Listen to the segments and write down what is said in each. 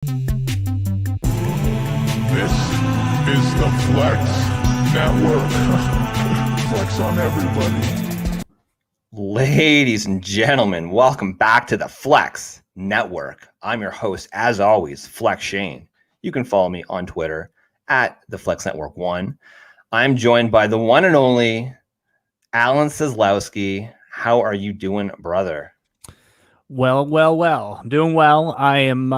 This is the Flex Network. Flex on everybody. Ladies and gentlemen, welcome back to the Flex Network. I'm your host, as always, Flex Shane. You can follow me on Twitter at the Flex Network 1. I'm joined by the one and only Alan Seslowski. How are you doing, brother? Well. I'm doing well. I am.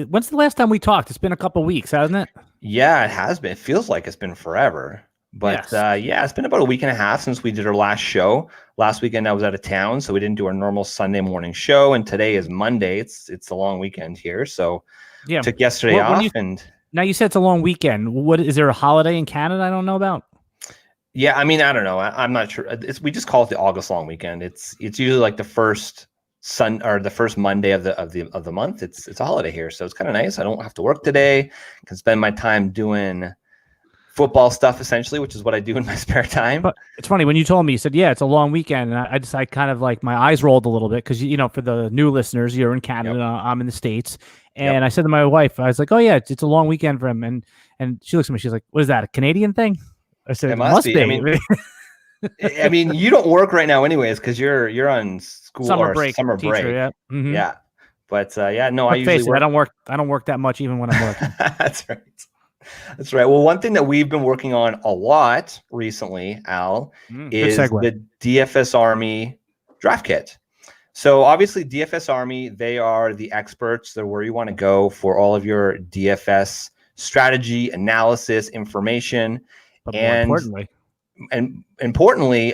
When's the last time we talked? It's been a couple weeks, hasn't it? Yeah, it has been. It feels like it's been forever. But Yes. it's been about a week and a half since we did our last show. Last weekend I was out of town, so we didn't do our normal Sunday morning show. And today is Monday. It's a long weekend here, so took yesterday off. Now you said it's a long weekend. What is there a holiday in Canada I don't know about? Yeah, I mean, I don't know. I'm not sure. We just call it the August long weekend. It's usually like the first the first Monday of the month. It's a holiday here, so it's kind of nice. I don't have to work today. I can spend my time doing football stuff essentially, which is what I do in my spare time. But it's funny when you told me, you said, yeah, it's a long weekend. And I kind of like my eyes rolled a little bit because, you know, for the new listeners, you're in Canada, Yep. I'm in the States. And I said to my wife, I was like, oh, yeah, it's a long weekend for him. And she looks at me, she's like, what is that, a Canadian thing? I said, It must be. I mean, you don't work right now anyways because you're on school summer break. Summer Teacher, break. yeah. Mm-hmm. Yeah. But no, Let's I usually face it, I don't work that much even when I'm working. That's right. That's right. Well, one thing that we've been working on a lot recently, Al, is the DFS Army draft kit. So obviously DFS Army, they are the experts. They're where you want to go for all of your DFS strategy, analysis, information. But more importantly,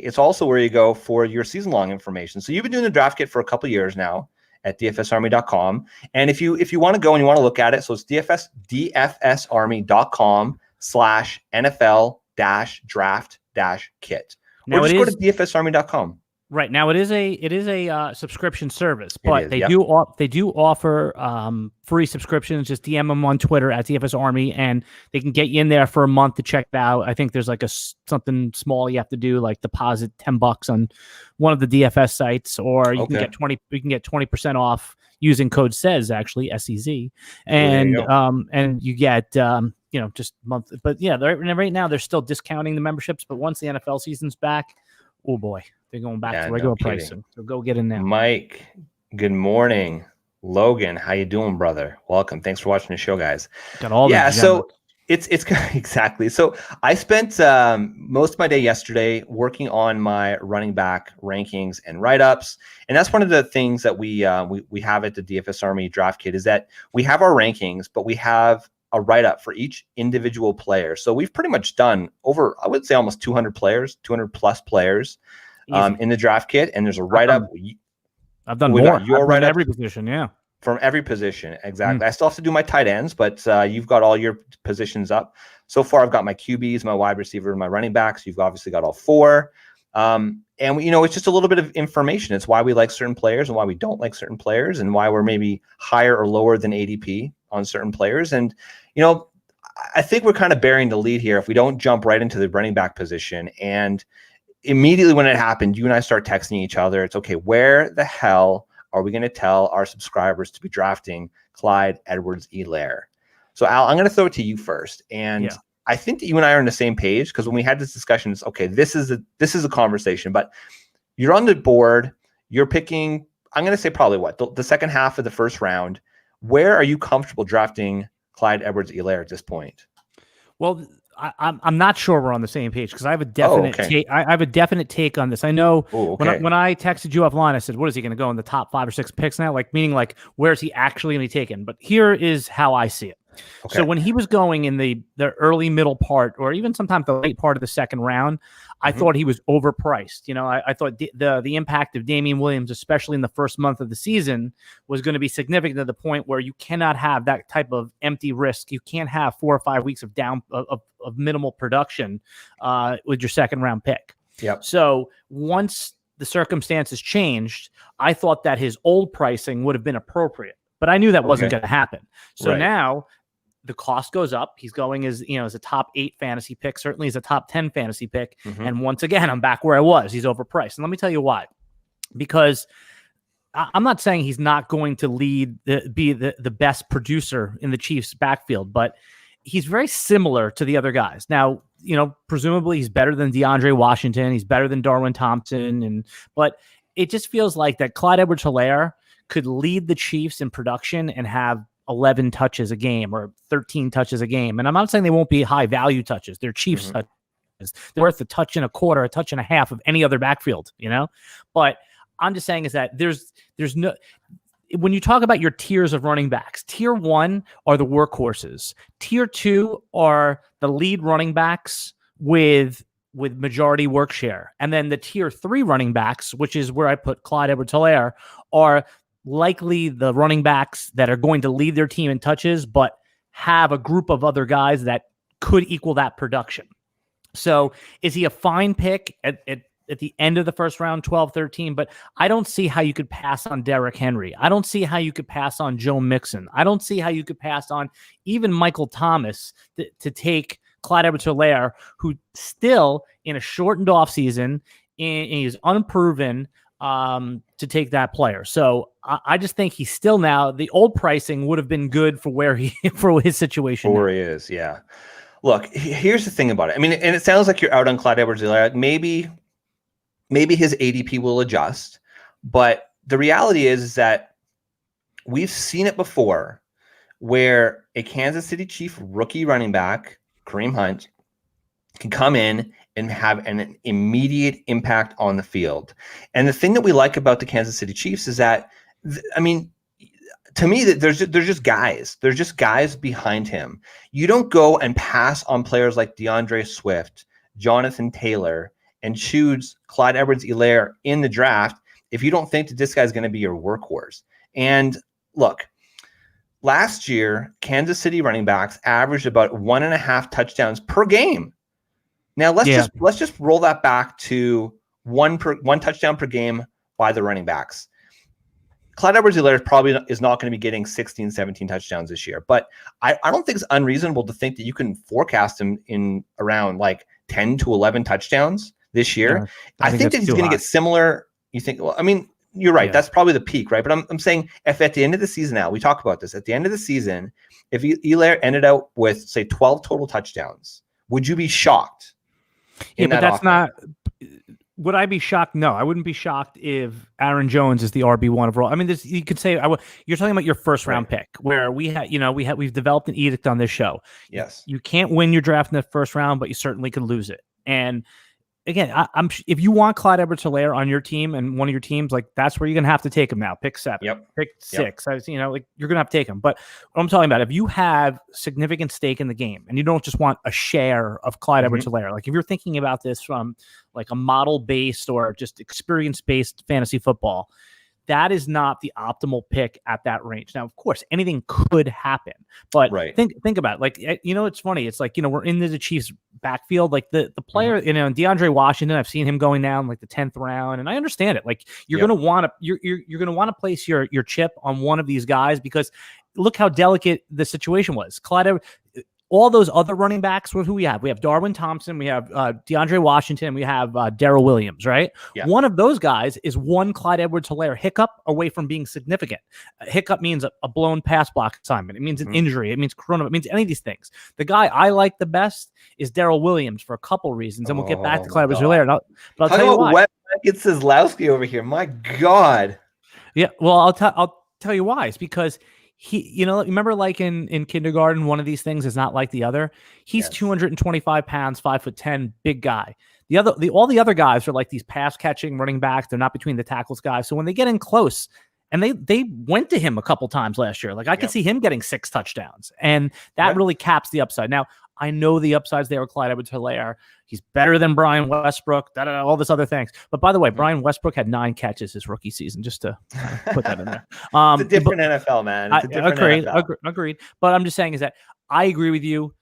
it's also where you go for your season-long information. So you've been doing the draft kit for a couple of years now at dfsarmy.com. And if you want to go and you want to look at it, so it's dfsarmy.com/NFL-draft-kit. Or just go to dfsarmy.com. Right now, it is a subscription service, but they do offer free subscriptions. Just DM them on Twitter at DFS Army, and they can get you in there for a month to check it out. I think there's like something small you have to do, like deposit $10 on one of the DFS sites, or you can get 20% off using code SEZ, actually SEZ, and you get just month. But yeah, right now they're still discounting the memberships, but once the NFL season's back, oh boy. They're going back to regular pricing. So go get in there. Mike, good morning. Logan, how you doing, brother? Welcome. Thanks for watching the show, guys. Got all so it's exactly. So I spent most of my day yesterday working on my running back rankings and write-ups. And that's one of the things that we have at the DFS Army Draft Kit is that we have our rankings, but we have a write-up for each individual player. So we've pretty much done over, I would say, almost 200 plus players. In the draft kit, and there's a write-up. I've done more. Your write-up every position, from every position, exactly. I still have to do my tight ends, but you've got all your positions up. So far, I've got my QBs, my wide receiver, and my running backs. You've obviously got all four, and it's just a little bit of information. It's why we like certain players and why we don't like certain players, and why we're maybe higher or lower than ADP on certain players. And I think we're kind of bearing the lead here if we don't jump right into the running back position. And immediately when it happened, you and I start texting each other. It's okay. Where the hell are we going to tell our subscribers to be drafting Clyde Edwards-Helaire? So Al, I'm going to throw it to you first. And I think that you and I are on the same page because when we had this discussion, it's okay. This is a conversation, but you're on the board. You're picking, I'm going to say probably the second half of the first round. Where are you comfortable drafting Clyde Edwards-Helaire at this point? Well, I'm not sure we're on the same page because I have a definite take. I have a definite take on this. I know when I texted you offline, I said, "What is he going to go in the top 5 or 6 picks now?" Meaning where is he actually going to be taken? But here is how I see it. Okay. So when he was going in the early middle part, or even sometimes the late part of the second round, I thought he was overpriced. I thought the impact of Damian Williams, especially in the first month of the season, was going to be significant to the point where you cannot have that type of empty risk. You can't have 4 or 5 weeks of of minimal production with your second round pick. Yep. So once the circumstances changed, I thought that his old pricing would have been appropriate, but I knew that wasn't going to happen. So now the cost goes up. He's going as a top 8 fantasy pick, certainly as a top 10 fantasy pick. And once again, I'm back where I was. He's overpriced. And let me tell you why. Because I'm not saying he's not going to be the best producer in the Chiefs backfield, but he's very similar to the other guys. Now, presumably he's better than DeAndre Washington. He's better than Darwin Thompson. But it just feels like that Clyde Edwards-Helaire could lead the Chiefs in production and have 11 touches a game or 13 touches a game. And I'm not saying they won't be high value touches. They're Chiefs touches. They're worth a touch and a quarter, a touch and a half of any other backfield, But I'm just saying is that there's no, when you talk about your tiers of running backs, tier 1 are the workhorses. Tier 2 are the lead running backs with majority work share. And then the tier 3 running backs, which is where I put Clyde Edwards-Helaire, are likely the running backs that are going to lead their team in touches, but have a group of other guys that could equal that production. So is he a fine pick at the end of the first round, 12, 13? But I don't see how you could pass on Derrick Henry. I don't see how you could pass on Joe Mixon. I don't see how you could pass on even Michael Thomas to take Clyde Edwards-Helaire, who still in a shortened offseason, and he's unproven to take that player. So I just think he's still now, the old pricing would have been good for for his situation. Where he is, yeah. Look, here's the thing about it. I mean, and it sounds like you're out on Clyde Edwards-Helaire. Maybe his ADP will adjust, but the reality is that we've seen it before where a Kansas City Chief rookie running back, Kareem Hunt, can come in and have an immediate impact on the field. And the thing that we like about the Kansas City Chiefs is that, to me, that there's just guys. There's just guys behind him. You don't go and pass on players like DeAndre Swift, Jonathan Taylor, and choose Clyde Edwards-Helaire in the draft if you don't think that this guy's going to be your workhorse. And look, last year, Kansas City running backs averaged about 1.5 touchdowns per game. Now let's just roll that back to one touchdown per game by the running backs. Clyde Edwards-Helaire probably is not going to be getting 16, 17 touchdowns this year, but I don't think it's unreasonable to think that you can forecast him in around like 10 to 11 touchdowns this year. Yeah, I think that he's going to get similar. You think, well, I mean, you're right. Yeah. That's probably the peak, right? But I'm saying if at the end of the season now, we talk about this, at the end of the season, if Helaire ended out with, say, 12 total touchdowns, would you be shocked? Yeah, but that's not. Would I be shocked? No, I wouldn't be shocked if Aaron Jones is the RB1 overall. I mean, you could say you're talking about your first round pick, where we've developed an edict on this show. Yes, you can't win your draft in the first round, but you certainly can lose it. And again, if you want Clyde Edwards-Helaire on your team and one of your teams, like that's where you're gonna have to take him now. Pick 7, pick 6. Like you're gonna have to take him. But what I'm talking about, if you have significant stake in the game and you don't just want a share of Clyde Edwards-Helaire, like if you're thinking about this from like a model based or just experience based fantasy football, that is not the optimal pick at that range. Now, of course, anything could happen, but think about it. Like, it's funny. It's like, we're into the Chiefs backfield. Like the player, DeAndre Washington, I've seen him going down like the 10th round, and I understand it. Like you're going to want to, you're going to want to place your chip on one of these guys because look how delicate the situation was. Clyde, all those other running backs, who we have? We have Darwin Thompson, we have DeAndre Washington, we have Darrell Williams, right? Yeah. One of those guys is one Clyde Edwards-Helaire hiccup away from being significant. A hiccup means a blown pass block assignment. It means an injury. It means corona. It means any of these things. The guy I like the best is Darrell Williams for a couple reasons, and we'll get back to Clyde Edwards-Helaire. But I'll tell you why. It's Kozlowski over here. My God. Yeah, well, I'll tell you why. It's because he, remember like in kindergarten, one of these things is not like the other. He's 225 pounds, 5'10", big guy. All the other guys are like these pass catching running backs. They're not between the tackles guys. So when they get in close, and they went to him a couple times last year, like I could see him getting 6 touchdowns, and that really caps the upside. Now I know the upsides there with Clyde Edwards-Helaire. He's better than Brian Westbrook, all this other things. But by the way, Brian Westbrook had 9 catches his rookie season, just to put that in there. It's a different NFL, man. It's a different NFL. Agreed. But I'm just saying is that I agree with you.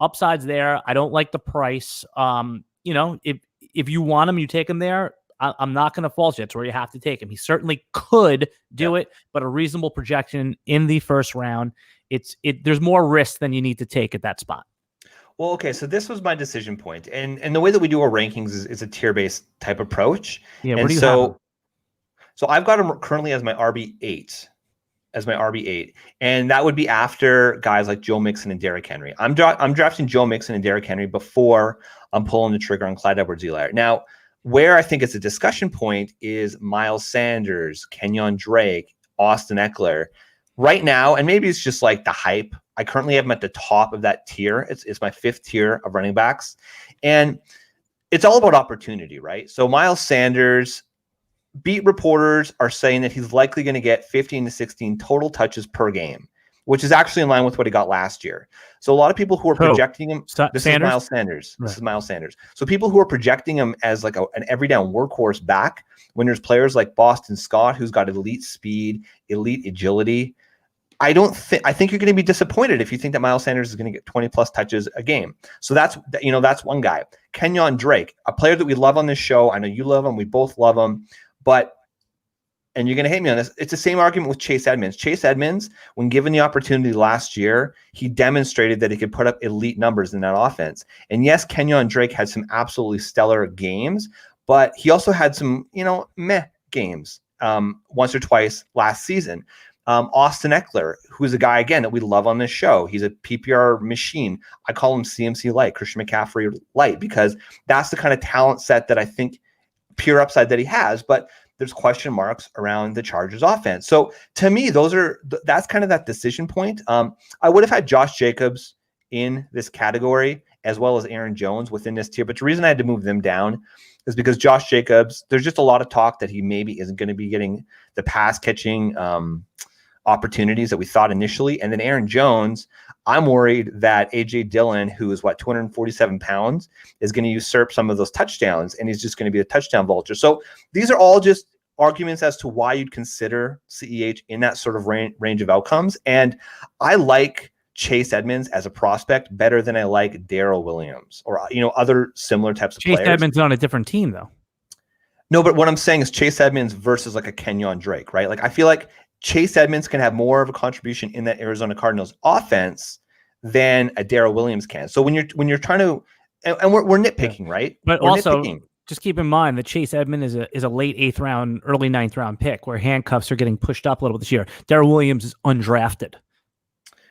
Upsides there. I don't like the price. If you want him, you take him there. I'm not going to fault you. It's where you have to take him. He certainly could do it, but a reasonable projection in the first round, there's more risk than you need to take at that spot. Well, okay, so this was my decision point, and the way that we do our rankings is a tier-based type approach. Yeah, where do you have them? So I've got him currently as my RB8. And that would be after guys like Joe Mixon and Derrick Henry. I'm drafting Joe Mixon and Derrick Henry before I'm pulling the trigger on Clyde Edwards-Helaire. Now, where I think it's a discussion point is Miles Sanders, Kenyon Drake, Austin Eckler. Right now, and maybe it's just like the hype, I currently have him at the top of that tier. It's my 5th tier of running backs. And it's all about opportunity, right? So Miles Sanders, beat reporters are saying that he's likely going to get 15 to 16 total touches per game, which is actually in line with what he got last year. So a lot of people who are projecting him, this is Miles Sanders. Right. This is Miles Sanders. So people who are projecting him as like an every down workhorse back, when there's players like Boston Scott, who's got elite speed, elite agility, I think you're going to be disappointed if you think that Miles Sanders is going to get 20 plus touches a game. So that's one guy. Kenyon Drake, a player that we love on this show. I know you love him. We both love him, and you're going to hate me on this. It's the same argument with Chase Edmonds. Chase Edmonds, when given the opportunity last year, he demonstrated that he could put up elite numbers in that offense. And yes, Kenyon Drake had some absolutely stellar games, but he also had some, meh games once or twice last season. Austin Eckler, who's a guy, again, that we love on this show. He's a PPR machine. I call him CMC light, Christian McCaffrey light, because that's the kind of talent set that I think pure upside that he has. But there's question marks around the Chargers offense. So to me, that's kind of that decision point. I would have had Josh Jacobs in this category as well as Aaron Jones within this tier. But the reason I had to move them down is because Josh Jacobs, there's just a lot of talk that he maybe isn't going to be getting the pass catching opportunities that we thought initially. And then Aaron Jones, I'm worried that AJ Dillon, who is 247 pounds, is going to usurp some of those touchdowns, and he's just going to be a touchdown vulture. So these are all just arguments as to why you'd consider CEH in that sort of range of outcomes. And I like Chase Edmonds as a prospect better than I like Darrell Williams or other similar types of players. Chase Edmonds on a different team, though. No, but what I'm saying is Chase Edmonds versus like a Kenyon Drake, right? Like I feel like Chase Edmonds can have more of a contribution in that Arizona Cardinals offense than a Darrell Williams can. So when you're trying to, and we're nitpicking, right? But we're also just keep in mind that Chase Edmonds is a late 8th round, early 9th round pick, where handcuffs are getting pushed up a little bit this year. Darrell Williams is undrafted.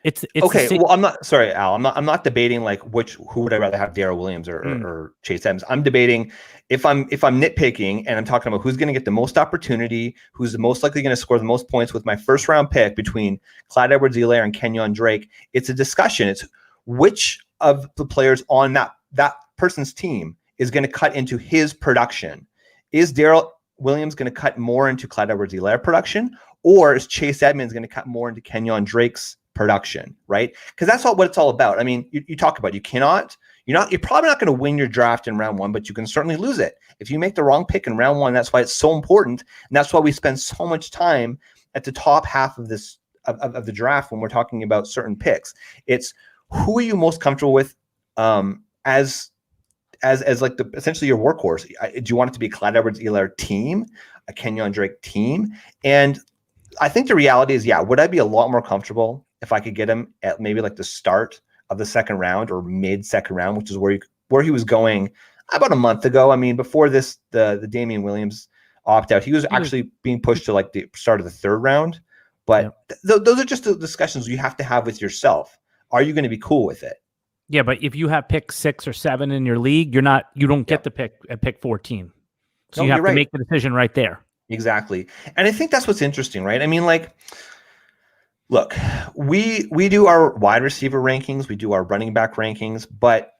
It's okay. Well, I'm not sorry, Al. I'm not debating like who would I rather have, Darrell Williams or Chase Edmonds. I'm debating if I'm nitpicking and I'm talking about who's going to get the most opportunity, who's the most likely going to score the most points with my 1st round pick between Clyde Edwards-Helaire and Kenyon Drake. It's a discussion. It's which of the players on that person's team is going to cut into his production. Is Darrell Williams going to cut more into Clyde Edwards-Helaire production, or is Chase Edmonds going to cut more into Kenyon Drake's production, right? Because that's what it's all about. I mean, you talk about you're probably not going to win your draft in round 1, but you can certainly lose it if you make the wrong pick in round 1. That's why it's so important, and that's why we spend so much time at the top half of this of the draft when we're talking about certain picks. It's who are you most comfortable with as like essentially your workhorse. Do you want it to be a Clyde Edwards-Helaire team, a Kenyon Drake team? And I think the reality is, would I be a lot more comfortable if I could get him at maybe like the start of the 2nd round or mid-2nd round, which is where he was going about a month ago. I mean, before this, the Damian Williams opt-out, he was actually being pushed to like the start of the 3rd round. But those are just the discussions you have to have with yourself. Are you going to be cool with it? Yeah, but if you have pick 6 or 7 in your league, you don't get the pick at pick 14. So you have to make the decision right there. Exactly. And I think that's what's interesting, right? I mean, like, look, we do our wide receiver rankings, we do our running back rankings, but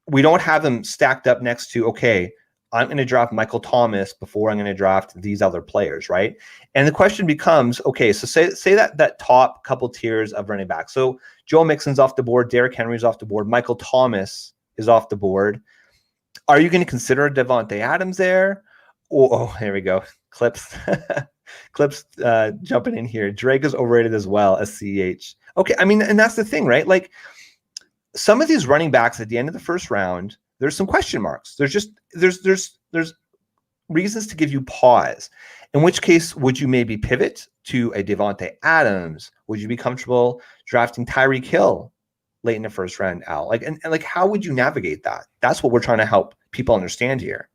we don't have them stacked up next to, okay, I'm going to draft Michael Thomas before I'm going to draft these other players, right? And the question becomes, okay, so say that top couple tiers of running back. So Joe Mixon's off the board, Derrick Henry's off the board, Michael Thomas is off the board. Are you going to consider Devontae Adams there? Oh, here we go. Clips jumping in here. Drake is overrated as well as CEH. Okay, I mean, and that's the thing, right? Like some of these running backs at the end of the 1st round, there's some question marks. There's reasons to give you pause. In which case, would you maybe pivot to a Devontae Adams? Would you be comfortable drafting Tyreek Hill late in the 1st round, Al? Like, and like, how would you navigate that? That's what we're trying to help people understand here.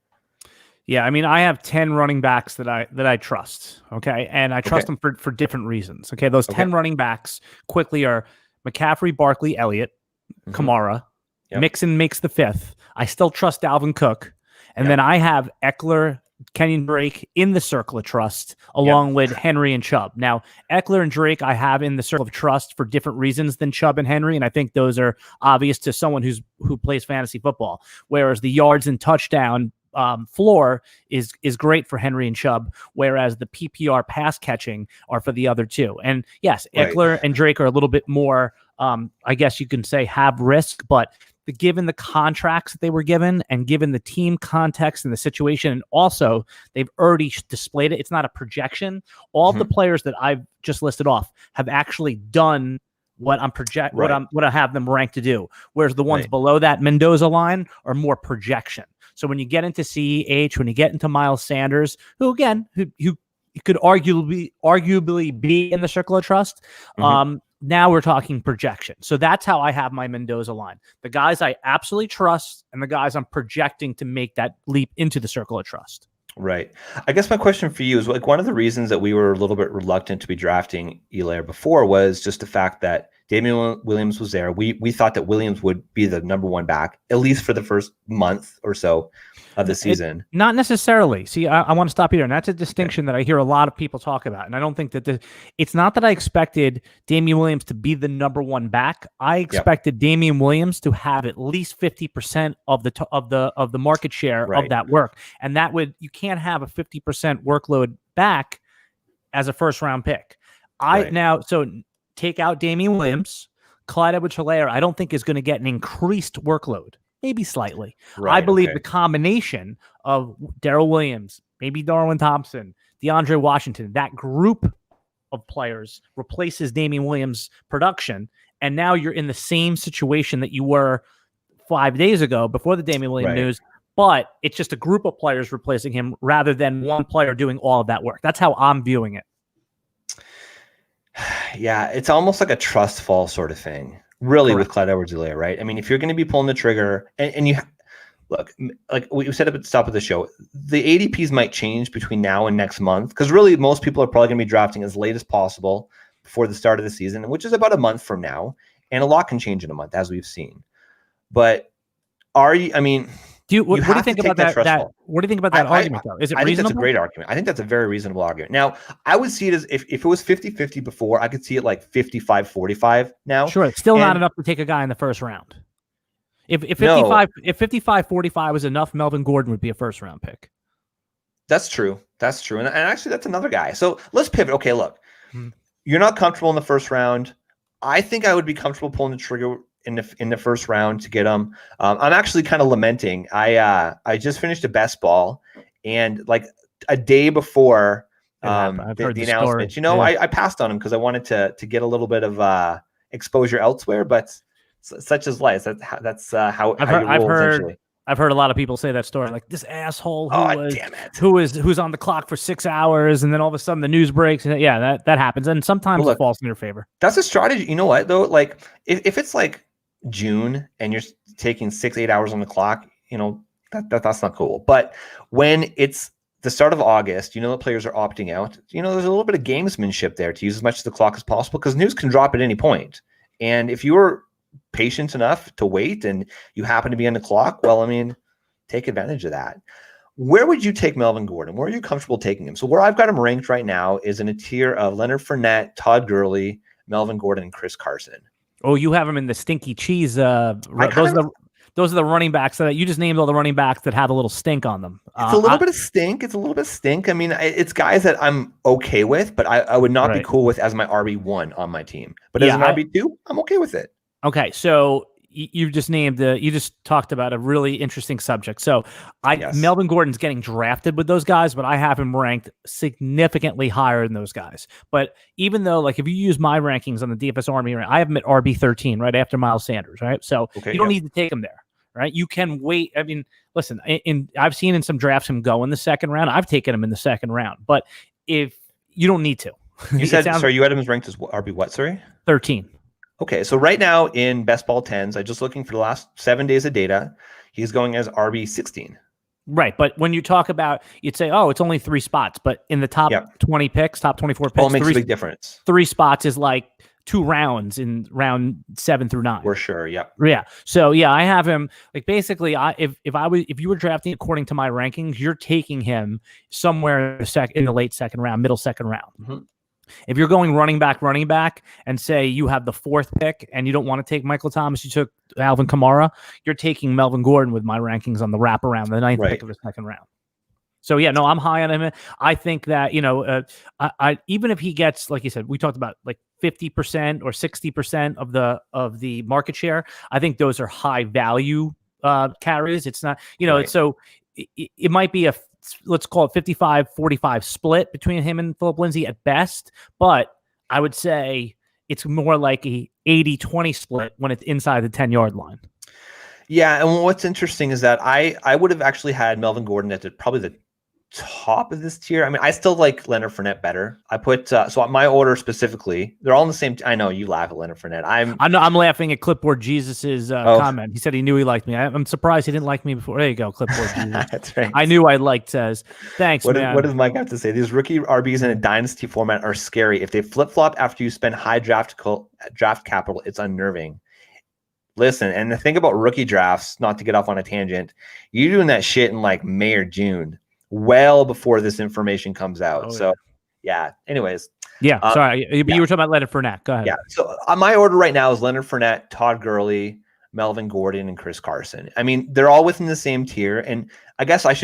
Yeah, I mean, I have 10 running backs that I trust. Okay, and I trust them for different reasons. Okay, those 10 running backs quickly are McCaffrey, Barkley, Elliott, Kamara. Mixon makes the 5th. I still trust Dalvin Cook, and then I have Eckler, Kenyon Drake in the circle of trust, along with Henry and Chubb. Now, Eckler and Drake I have in the circle of trust for different reasons than Chubb and Henry, and I think those are obvious to someone who plays fantasy football. Whereas the yards and touchdown floor is great for Henry and Chubb, whereas the PPR pass catching are for the other two. And yes, Eckler and Drake are a little bit more, I guess you can say, have risk, but given the contracts that they were given and given the team context and the situation, and also they've already displayed it. It's not a projection. All of the players that I've just listed off have actually done what I have them ranked to do. Whereas the ones below that Mendoza line are more projection. So when you get into CEH, when you get into Miles Sanders, who could arguably be in the circle of trust, now we're talking projection. So that's how I have my Mendoza line. The guys I absolutely trust and the guys I'm projecting to make that leap into the circle of trust. Right. I guess my question for you is, like, one of the reasons that we were a little bit reluctant to be drafting Helaire before was just the fact that Damian Williams was there. We thought that Williams would be the number 1 back, at least for the first month or so of the season. Not necessarily. See, I want to stop you there. And that's a distinction that I hear a lot of people talk about. And I don't think that it's not that I expected Damian Williams to be the number 1 back. I expected Damian Williams to have at least 50% of the market share of that work. And you can't have a 50% workload back as a first round pick. So take out Damian Williams, Clyde Edwards-Helaire, I don't think is going to get an increased workload. Maybe slightly. I believe the combination of Darrell Williams, maybe Darwin Thompson, DeAndre Washington, that group of players replaces Damian Williams' production, and now you're in the same situation that you were 5 days ago before the Damian Williams news, but it's just a group of players replacing him rather than one player doing all of that work. That's how I'm viewing it. Yeah, it's almost like a trust fall sort of thing. Really, with Clyde Edwards-Helaire, right? I mean, if you're going to be pulling the trigger, and you look, like we said at the top of the show, the ADPs might change between now and next month, because really most people are probably going to be drafting as late as possible before the start of the season, which is about a month from now, and a lot can change in a month, as we've seen. But what do you think about that? What do you think about that argument, though? Is it reasonable? I think that's a great argument. I think that's a very reasonable argument. Now, I would see it as if it was 50-50 before, I could see it like 55-45 now. Sure, it's still not enough to take a guy in the first round. If 55-45 was enough, Melvin Gordon would be a first round pick. That's true. And actually, that's another guy. So let's pivot. Okay, look, you're not comfortable in the first round. I think I would be comfortable pulling the trigger in the first round to get him. I'm actually kind of lamenting. I just finished a best ball, and like a day before the announcement, I passed on him because I wanted to get a little bit of exposure elsewhere. But such is life. That's how you roll, essentially. I've heard a lot of people say that story, like this asshole who's on the clock for 6 hours, and then all of a sudden the news breaks. And that happens, and sometimes it falls in your favor. That's a strategy. You know what though? Like if it's like June and you're taking 6-8 hours on the clock, that's not cool. But when it's the start of August, the players are opting out. There's a little bit of gamesmanship there to use as much of the clock as possible, because news can drop at any point. And if you're patient enough to wait and you happen to be on the clock, well, take advantage of that. Where would you take Melvin Gordon? Where are you comfortable taking him? So where I've got him ranked right now is in a tier of Leonard Fournette, Todd Gurley, Melvin Gordon, and Chris Carson. Oh, you have him in the stinky cheese. Those are the running backs that you just named, all the running backs that have a little stink on them. It's a little bit of stink. It's guys that I'm okay with, but I would not be cool with as my RB1 on my team. But as an RB2, I'm okay with it. Okay, so you just talked about a really interesting subject. So Melvin Gordon's getting drafted with those guys, but I have him ranked significantly higher than those guys. But even though, like, if you use my rankings on the DFS Army, I have him at RB13, right after Miles Sanders, right? So you don't need to take him there, right? You can wait. I mean, listen, I've seen in some drafts him go in the second round. I've taken him in the second round, but if you don't need to. You said, sorry, you had him ranked as RB what, sorry? 13. Okay, so right now in Best Ball 10s, I'm just looking for the last 7 days of data. He's going as RB16. Right. But when you talk about, you'd say, oh, it's only 3 spots. But in the top 20 picks, top 24 picks, it makes a big difference. 3 spots is like 2 rounds in round 7 through 9. For sure. Yep. Yeah. So yeah, I have him like basically. If you were drafting according to my rankings, you're taking him somewhere in the late second round, middle second round. Mm-hmm. If you're going running back, and say you have the 4th pick and you don't want to take Michael Thomas, you took Alvin Kamara, you're taking Melvin Gordon with my rankings on the wraparound, the 9th pick of the second round. So yeah, no, I'm high on him. I think that, I even if he gets, like you said, we talked about like 50% or 60% of the market share, I think those are high value carries. It's not, so it might be let's call it 55-45 split between him and Philip Lindsay at best, but I would say it's more like a 80-20 split when it's inside the 10-yard line. Yeah, and what's interesting is that I would have actually had Melvin Gordon at probably the top of this tier. I mean, I still like Leonard Fournette better. I put so my order specifically, they're all in the same. I know you laugh at Leonard Fournette. I'm laughing at Clipboard Jesus's comment. He said he knew he liked me. I'm surprised he didn't like me before. There you go, Clipboard Jesus. That's right. I knew I liked says. Thanks, man. What does Mike have to say? These rookie RBs in a dynasty format are scary. If they flip flop after you spend high draft capital, it's unnerving. Listen, and the thing about rookie drafts, not to get off on a tangent, you're doing that shit in like May or June. Well before this information comes out. Anyways. Yeah, sorry. You were talking about Leonard Fournette. Go ahead. Yeah, so my order right now is Leonard Fournette, Todd Gurley, Melvin Gordon, and Chris Carson. I mean, they're all within the same tier. And I guess I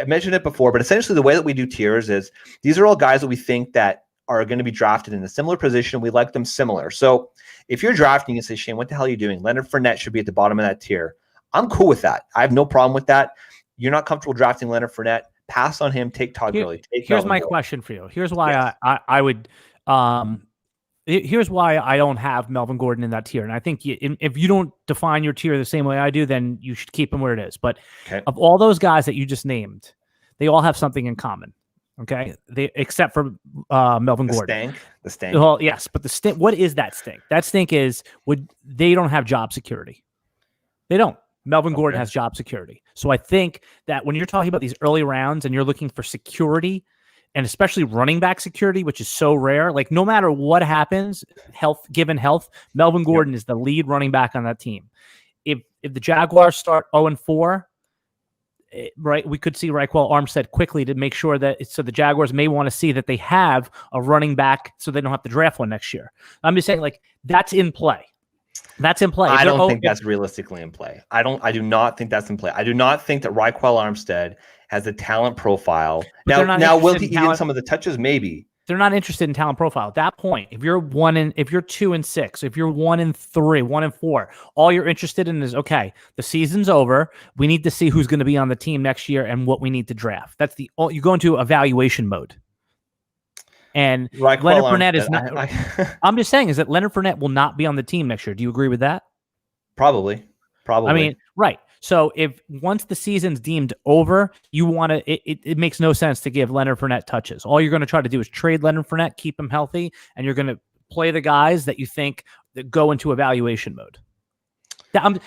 mentioned it before, but essentially the way that we do tiers is these are all guys that we think that are going to be drafted in a similar position. We like them similar. So if you're drafting and say, Shane, what the hell are you doing? Leonard Fournette should be at the bottom of that tier. I'm cool with that. I have no problem with that. You're not comfortable drafting Leonard Fournette, pass on him, take Todd Gurley. Here's my question for you. Here's why I would here's why I don't have Melvin Gordon in that tier. And I think if you don't define your tier the same way I do, then you should keep him where it is. But of all those guys that you just named, they all have something in common. Okay, except for Melvin Gordon. The stink. Well, yes, but the stink. What is that stink? That stink is they don't have job security. They don't. Melvin Gordon has job security. So I think that when you're talking about these early rounds and you're looking for security, and especially running back security, which is so rare, like no matter what happens, given health, Melvin Gordon is the lead running back on that team. If the Jaguars start 0-4, right, we could see Raquel Armstead quickly to make sure that so the Jaguars may want to see that they have a running back so they don't have to draft one next year. I'm just saying, like, that's in play. That's in play. I don't think that's realistically in play. I do not think that's in play. I do not think that Raquel Armstead has a talent profile. Now will he eat in some of the touches? Maybe. They're not interested in talent profile. At that point, if you're 2-6, if you're 1-3, 1-4, all you're interested in is, okay, the season's over. We need to see who's going to be on the team next year and what we need to draft. That's you go into evaluation mode. And Leonard Fournette is not. I'm just saying is that Leonard Fournette will not be on the team next year. Do you agree with that? Probably. I mean, right. So if once the season's deemed over, you want to. It makes no sense to give Leonard Fournette touches. All you're going to try to do is trade Leonard Fournette, keep him healthy, and you're going to play the guys that you think that go into evaluation mode. I'm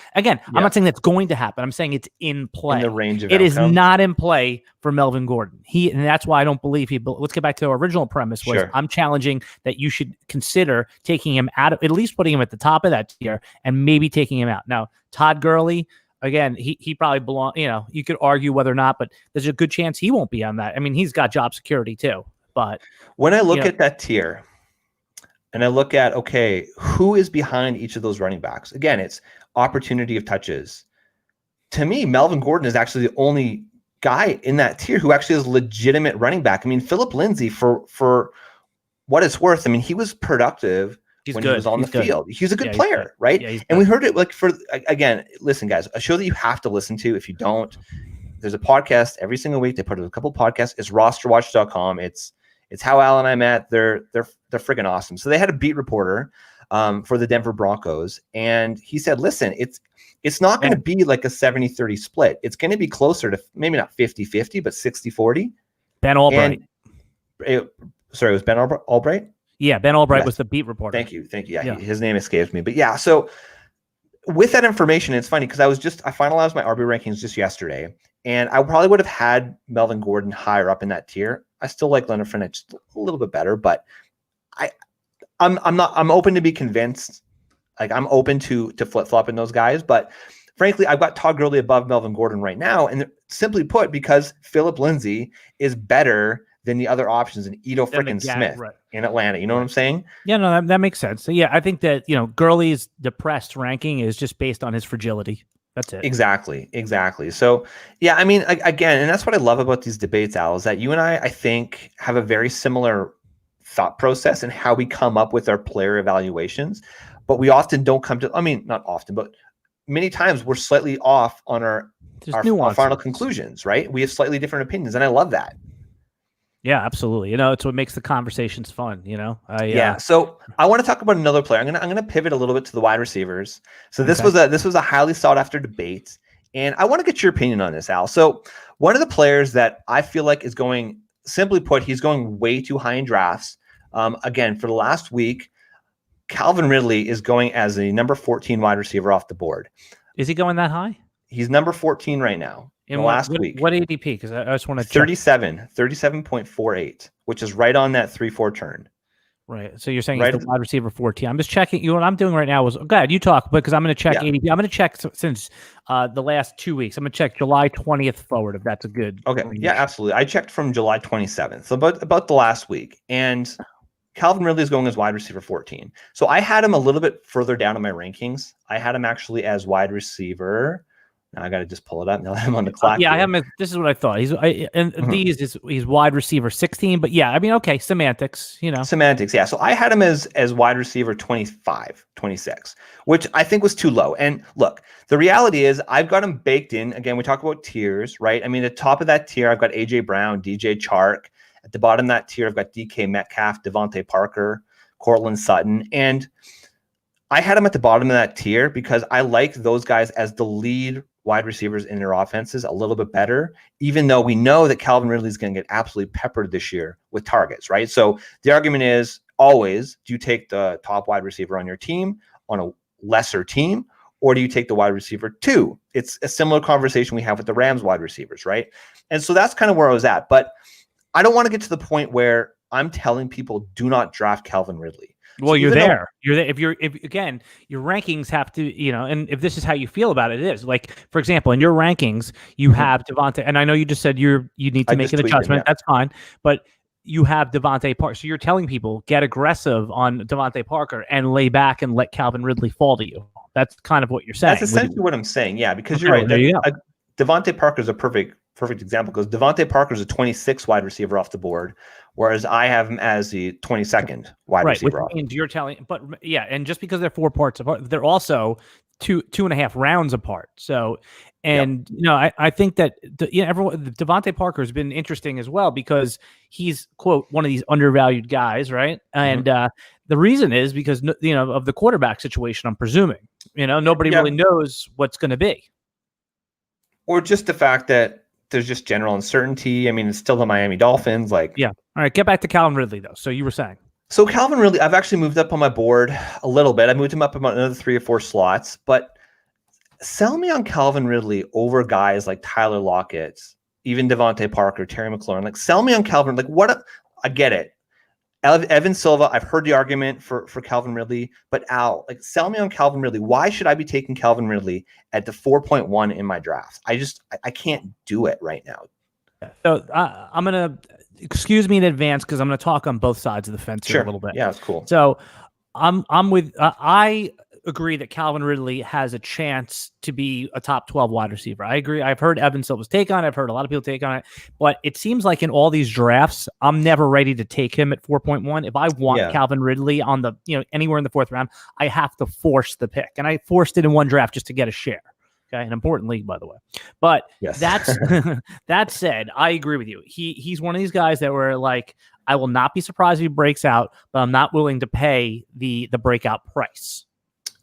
not saying that's going to happen. I'm saying it's in play. In the range of it is not in play for Melvin Gordon. And that's why I don't believe let's get back to our original premise was I'm challenging that you should consider taking him out of, at least putting him at the top of that tier and maybe taking him out. Now, Todd Gurley, again, he probably belongs, you could argue whether or not, but there's a good chance he won't be on that. I mean, he's got job security too, but when I look at that tier and I look at, okay, who is behind each of those running backs? Again, it's opportunity of touches. To me, Melvin Gordon is actually the only guy in that tier who actually is legitimate running back. I mean, Philip Lindsay, for what it's worth, I mean, he was productive when he was on the field. He's a good player, right? Yeah, and we heard it again, listen, guys, a show that you have to listen to. If you don't, there's a podcast every single week. They put a couple podcasts. It's rosterwatch.com. It's how Al and I met. They're freaking awesome. So they had a beat reporter for the Denver Broncos. And he said, listen, it's not going to be like a 70-30 split. It's going to be closer to maybe not 50-50, but 60-40. Ben Albright. It was Ben Albright? Yeah, Ben Albright was the beat reporter. Thank you. Yeah. His name escapes me. But yeah, so with that information, it's funny because I finalized my RB rankings just yesterday. And I probably would have had Melvin Gordon higher up in that tier. I still like Leonard Fournette just a little bit better, but I'm open to be convinced. Like I'm open to flip-flopping those guys, but frankly, I've got Todd Gurley above Melvin Gordon right now, and simply put, because Philip Lindsay is better than the other options in Ito freaking Smith in Atlanta. You know what I'm saying? Yeah, no, that makes sense. So yeah, I think that Gurley's depressed ranking is just based on his fragility. That's it. Exactly. So yeah, I mean, again, and that's what I love about these debates, Al, is that you and I think, have a very similar thought process and how we come up with our player evaluations, but we often don't come to, I mean, not often, but many times we're slightly off on our final conclusions, right? We have slightly different opinions, and I love that. Yeah, absolutely. It's what makes the conversations fun. Yeah. So I want to talk about another player. I'm gonna pivot a little bit to the wide receivers. So this was a highly sought after debate, and I want to get your opinion on this, Al. So one of the players that I feel like is going, simply put, he's going way too high in drafts. Again, for the last week, Calvin Ridley is going as a number 14 wide receiver off the board. Is he going that high? He's number 14 right now. In the last week. What ADP? Because I just want to 37.48, which is right on that 3-4 turn. Right. So you're saying he's the wide receiver 14. I'm just checking. What I'm doing right now is, go ahead, you talk, because I'm going to check ADP. I'm going to check since the last 2 weeks. I'm going to check July 20th forward, if that's a good. Okay. Yeah, absolutely. I checked from July 27th, so about the last week, and Calvin Ridley is going as wide receiver 14. So I had him a little bit further down in my rankings. I had him actually as wide receiver. Now I got to just pull it up. Now I'm on the clock. I have him. This is what I thought. He's wide receiver 16. But yeah, I mean, okay, semantics. Semantics. Yeah. So I had him as wide receiver 25, 26, which I think was too low. And look, the reality is I've got him baked in. Again, we talk about tiers, right? I mean, at the top of that tier, I've got AJ Brown, DJ Chark. At the bottom of that tier, I've got DK Metcalf, Devontae Parker, Cortland Sutton, and I had him at the bottom of that tier because I like those guys as the lead wide receivers in their offenses a little bit better, even though we know that Calvin Ridley is going to get absolutely peppered this year with targets, right? So the argument is always, do you take the top wide receiver on your team on a lesser team, or do you take the wide receiver 2? It's a similar conversation we have with the Rams wide receivers, right? And so that's kind of where I was at. But I don't want to get to the point where I'm telling people do not draft Calvin Ridley. Well, so you're there. You're there. If again, your rankings have to, and if this is how you feel about it, it is. Like, for example, in your rankings, you have Devontae, and I know you just said you need to make an adjustment. That's fine, but you have Devontae Parker. So you're telling people get aggressive on Devontae Parker and lay back and let Calvin Ridley fall to you. That's kind of what you're saying. That's essentially what I'm saying. Yeah, because you're right. Devontae Parker is a perfect example, because Devontae Parker is a 26 wide receiver off the board, whereas I have him as the 22nd wide receiver. Which means you're telling, but yeah, and just because they're 4 parts apart, they're also 2.5 rounds apart. So, and I think that Devontae Parker has been interesting as well, because he's, quote, one of these undervalued guys, right? And the reason is because of the quarterback situation. I'm presuming nobody really knows what's going to be, or just the fact that there's just general uncertainty. I mean, it's still the Miami Dolphins. All right, get back to Calvin Ridley, though. So you were saying. So Calvin Ridley, I've actually moved up on my board a little bit. I moved him up about another 3 or 4 slots. But sell me on Calvin Ridley over guys like Tyler Lockett, even Devontae Parker, Terry McLaurin. Like, sell me on Calvin. Like, I get it. Evan Silva, I've heard the argument for Calvin Ridley, but Al, like, sell me on Calvin Ridley. Why should I be taking Calvin Ridley at the 4.1 in my draft? I can't do it right now. So I'm going to, excuse me in advance, because I'm going to talk on both sides of the fence here a little bit. Yeah, it's cool. So I'm with, I agree that Calvin Ridley has a chance to be a top 12 wide receiver. I agree. I've heard Evan Silva's take on it. I've heard a lot of people take on it, but it seems like in all these drafts, I'm never ready to take him at 4.1. If I want Calvin Ridley on the, anywhere in the 4th round, I have to force the pick. And I forced it in one draft just to get a share. Okay. An important league, by the way. But that's, that said, I agree with you. He's one of these guys that were like, I will not be surprised if he breaks out, but I'm not willing to pay the breakout price.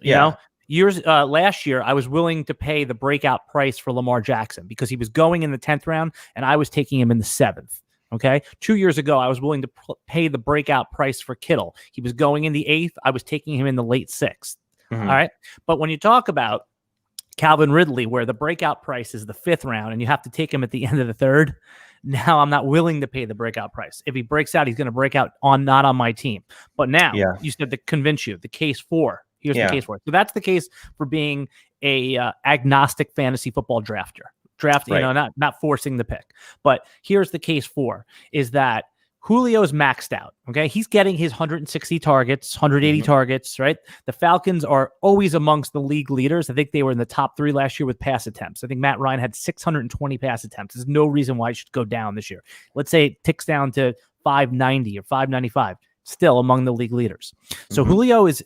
Last year, I was willing to pay the breakout price for Lamar Jackson because he was going in the 10th round and I was taking him in the 7th. Okay. 2 years ago, I was willing to pay the breakout price for Kittle. He was going in the 8th. I was taking him in the late 6th. All right. But when you talk about Calvin Ridley, where the breakout price is the 5th round and you have to take him at the end of the 3rd. Now I'm not willing to pay the breakout price. If he breaks out, he's going to break out not on my team. But now you said to convince you, the case for. Here's the case for it. So that's the case for being a agnostic fantasy football drafter. Not forcing the pick. But here's the case for is that Julio's maxed out. Okay. He's getting his 160 targets, 180 targets, right? The Falcons are always amongst the league leaders. I think they were in the top 3 last year with pass attempts. I think Matt Ryan had 620 pass attempts. There's no reason why it should go down this year. Let's say it ticks down to 590 or 595. Still among the league leaders. So Julio is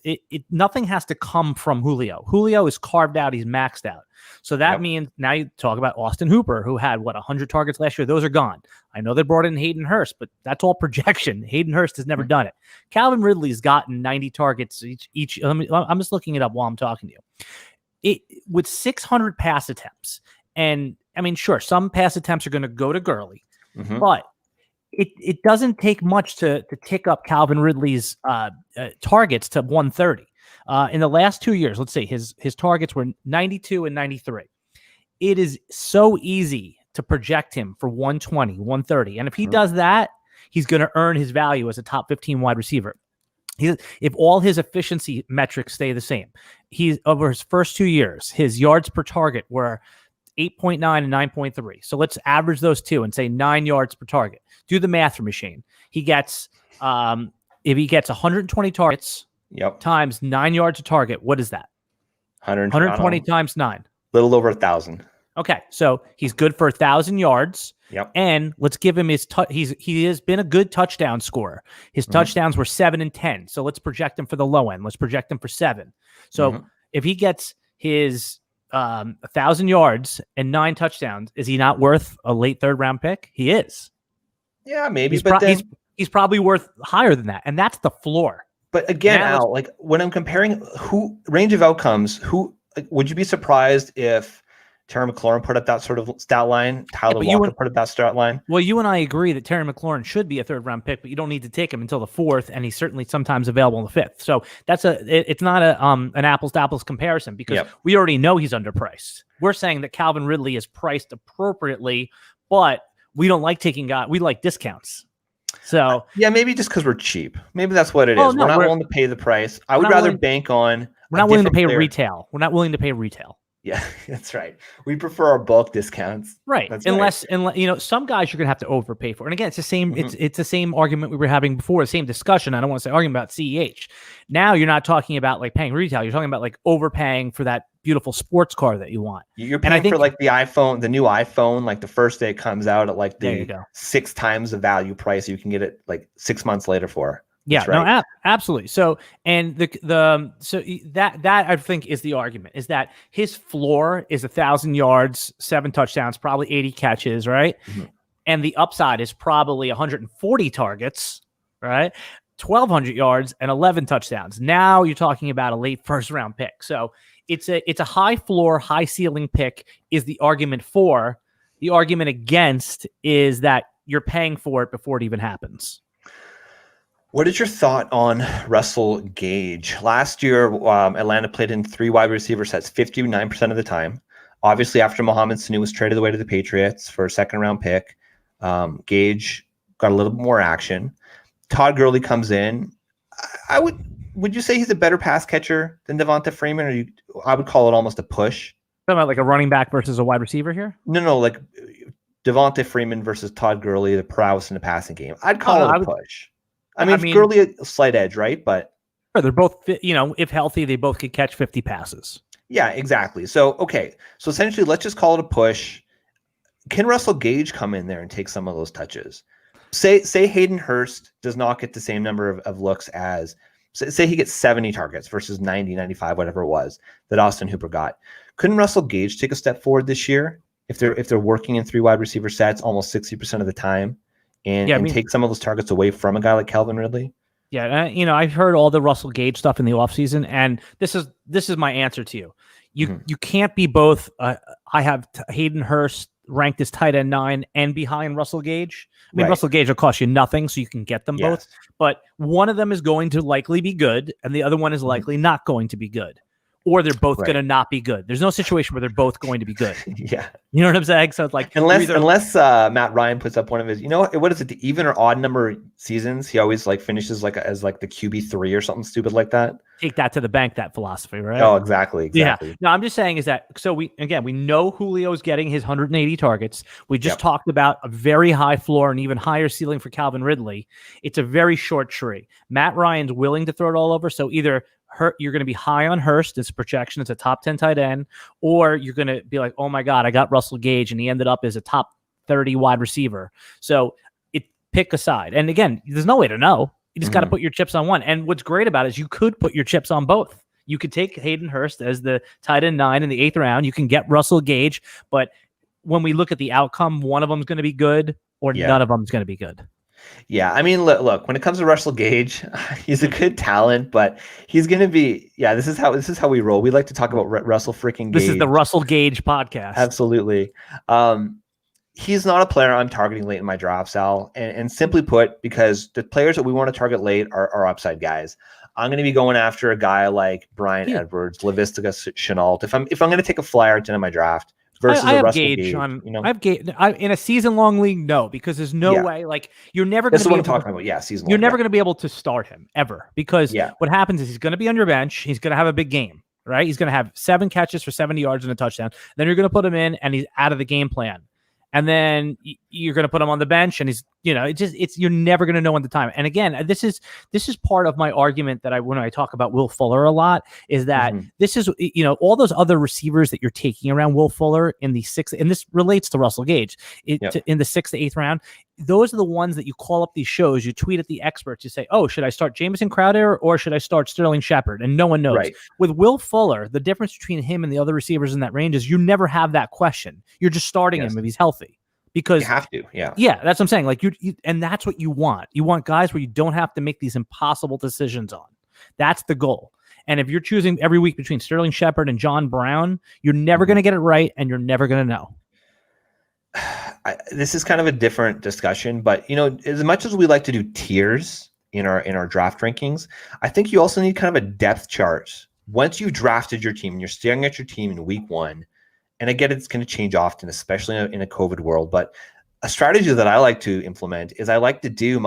nothing has to come from Julio. Julio is carved out. He's maxed out. So that means now you talk about Austin Hooper, who had 100 targets last year. Those are gone. I know they brought in Hayden Hurst, but that's all projection. Hayden Hurst has never done it. Calvin Ridley's gotten 90 targets each. I'm just looking it up while I'm talking to you. With 600 pass attempts, and I mean, sure, some pass attempts are going to go to Gurley, but it doesn't take much to tick up Calvin Ridley's targets to 130. In the last 2 years, let's say his targets were 92 and 93. It is so easy to project him for 120, 130. And if he does that, he's going to earn his value as a top 15 wide receiver. If all his efficiency metrics stay the same, he's over his first 2 years, his yards per target were 8.9 and 9.3. So let's average those two and say 9 yards per target. Do the math for me, Shane. He gets, if he gets 120 targets times 9 yards a target, what is that? 120 times 9. Little over 1,000. Okay, so he's good for 1,000 yards. Yep. And let's give him his he has been a good touchdown scorer. His touchdowns were 7 and 10. So let's project him for the low end. Let's project him for 7. So if he gets his 1,000 yards and 9 touchdowns, is he not worth a late 3rd round pick? He is. Yeah, maybe. But he's probably worth higher than that, and that's the floor. But again, Al, like when I'm comparing range of outcomes, would you be surprised if Terry McLaurin put up that sort of stat line? Tyler Walker put up that stat line? Well, you and I agree that Terry McLaurin should be a 3rd round pick, but you don't need to take him until the 4th, and he's certainly sometimes available in the 5th. So it's not an apples to apples comparison because we already know he's underpriced. We're saying that Calvin Ridley is priced appropriately, but we don't like taking we like discounts. So maybe just because we're cheap. Maybe that's what it is. No, we're not willing to pay the price. I would rather bank on. We're not willing to pay retail. We're not willing to pay retail. Yeah, that's right. We prefer our bulk discounts. Right. Unless some guys you're gonna have to overpay for. And again, it's the same. It's the same argument we were having before. The same discussion. I don't want to say argument about CEH. Now you're not talking about like paying retail. You're talking about like overpaying for that beautiful sports car that you want. You're paying for like the iPhone, the new iPhone, like the first day it comes out at like the 6 times the value price. You can get it like 6 months later for. Yeah, right. No, absolutely. So, and that I think is the argument is that his floor is 1,000 yards, 7 touchdowns, probably 80 catches, right? And the upside is probably 140 targets, right? 1,200 yards and 11 touchdowns. Now you're talking about a late 1st round pick. So it's a high floor, high ceiling pick is the argument for. The argument against is that you're paying for it before it even happens. What is your thought on Russell Gage? Last year, Atlanta played in 3 wide receiver sets 59% of the time. Obviously, after Mohamed Sanu was traded away to the Patriots for a 2nd round pick, Gage got a little bit more action. Todd Gurley comes in. Would you say he's a better pass catcher than Devonta Freeman? I would call it almost a push. Talking about like a running back versus a wide receiver here? No, like Devonta Freeman versus Todd Gurley, the prowess in the passing game. I'd call it a push. I mean, Gurley a slight edge, right? But they're both, if healthy, they both could catch 50 passes. Yeah, exactly. So, okay. So essentially, let's just call it a push. Can Russell Gage come in there and take some of those touches? Say Hayden Hurst does not get the same number of looks as, say he gets 70 targets versus 90, 95, whatever it was that Austin Hooper got. Couldn't Russell Gage take a step forward this year if they're working in 3 wide receiver sets almost 60% of the time? And take some of those targets away from a guy like Calvin Ridley? Yeah, I've heard all the Russell Gage stuff in the offseason, and this is my answer to you. You can't be both. I have Hayden Hurst ranked as tight end 9 and behind Russell Gage. I mean, Russell Gage will cost you nothing, so you can get them both. But one of them is going to likely be good, and the other one is likely not going to be good. or they're both going to not be good. There's no situation where they're both going to be good. Yeah. You know what I'm saying? So it's like unless Matt Ryan puts up one of his, what is it, the even or odd number seasons, he always like finishes as the QB3 or something stupid like that. Take that to the bank, that philosophy, right? Oh, exactly. Yeah. No, I'm just saying is that, so we know Julio's getting his 180 targets. We just talked about a very high floor and even higher ceiling for Calvin Ridley. It's a very short tree. Matt Ryan's willing to throw it all over. So either you're going to be high on Hurst, it's a projection, it's a top 10 tight end, or you're going to be like, oh my God, I got Russell Gage and he ended up as a top 30 wide receiver. So pick a side. And again, there's no way to know. You just got to put your chips on one. And what's great about it is you could put your chips on both. You could take Hayden Hurst as the tight end 9 in the 8th round. You can get Russell Gage, but when we look at the outcome, one of them is going to be good or none of them is going to be good. Yeah, I mean, look, when it comes to Russell Gage, he's a good talent, but he's going to be, this is how we roll. We like to talk about Russell freaking Gage. This is the Russell Gage podcast. Absolutely. He's not a player I'm targeting late in my draft, Sal. And simply put, because the players that we want to target late are upside guys. I'm going to be going after a guy like Bryan Edwards, Laviska Shenault. If I'm going to take a flyer at the end of my draft, versus I have Russell Gage on. I have Gage in a season-long league. No, because there's no way. Like you're never going to. This is what I'm talking about. Yeah, season. You're never going to be able to start him ever because what happens is he's going to be on your bench. He's going to have a big game, right? He's going to have 7 catches for 70 yards and a touchdown. Then you're going to put him in, and he's out of the game plan. And then you're going to put him on the bench, and he's, you're never going to know when the time. And again, this is part of my argument that when I talk about Will Fuller a lot is that this is, all those other receivers that you're taking around Will Fuller in the 6th, and this relates to Russell Gage in the 6th to 8th round. Those are the ones that you call up these shows, you tweet at the experts, you say, oh, should I start Jamison Crowder or should I start Sterling Shepard? And no one knows. Right. With Will Fuller, the difference between him and the other receivers in that range is you never have that question. You're just starting him if he's healthy. Because you have to, yeah, that's what I'm saying. Like you, and that's what you want. You want guys where you don't have to make these impossible decisions on. That's the goal. And if you're choosing every week between Sterling Shepard and John Brown, you're never going to get it right, and you're never going to know. This is kind of a different discussion, but as much as we like to do tiers in our draft rankings, I think you also need kind of a depth chart. Once you drafted your team and you're staring at your team in week 1. And I get it's going to change often, especially in a COVID world. But a strategy that I like to implement is I like to do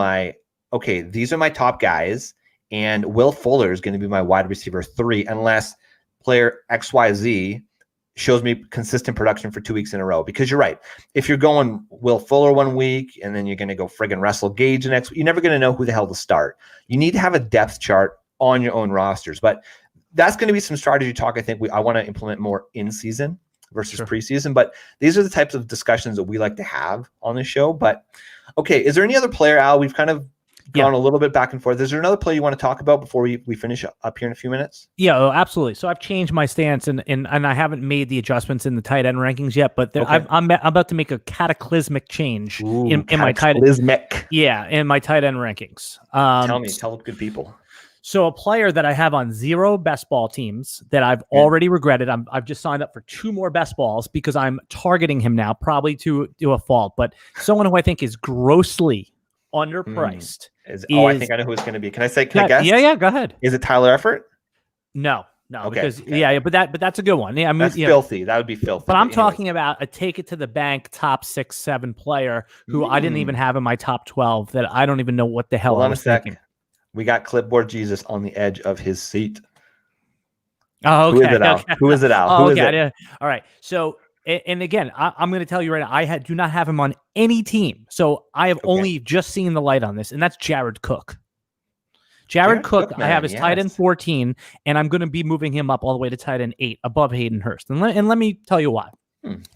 these are my top guys, and Will Fuller is going to be my wide receiver 3, unless player XYZ shows me consistent production for 2 weeks in a row. Because you're right. If you're going Will Fuller one week and then you're going to go friggin' Russell Gage the next week, you're never going to know who the hell to start. You need to have a depth chart on your own rosters. But that's going to be some strategy talk I think I want to implement more in season versus preseason. But these are the types of discussions that we like to have on this show. But okay, is there any other player, Al? We've kind of gone a little bit back and forth. Is there another player you want to talk about before we finish up here in a few minutes? Yeah, absolutely. So I've changed my stance and I haven't made the adjustments in the tight end rankings yet, but I'm about to make a cataclysmic change in my tight end. In my tight end rankings. Tell good people. So a player that I have on 0 best ball teams that I've already regretted. I've just signed up for 2 more best balls because I'm targeting him now, probably to a fault. But someone who I think is grossly underpriced. I think I know who it's going to be. Can I guess? Yeah. Go ahead. Is it Tyler Eifert? No. Because but that's a good one. Yeah, that's filthy. That would be filthy. But I'm talking about a take it to the bank top 6, 7 player who I didn't even have in my top 12 that I don't even know what the hell I was thinking. We got Clipboard Jesus on the edge of his seat. Oh, okay. Who is it, Al? Who is it, Al? Oh, okay. Yeah. All right. So, and again, I'm going to tell you right now, do not have him on any team. So I have only just seen the light on this, and that's Jared Cook. Jared Cook, I have his tight end 14, and I'm going to be moving him up all the way to tight end 8 above Hayden Hurst. And let me tell you why.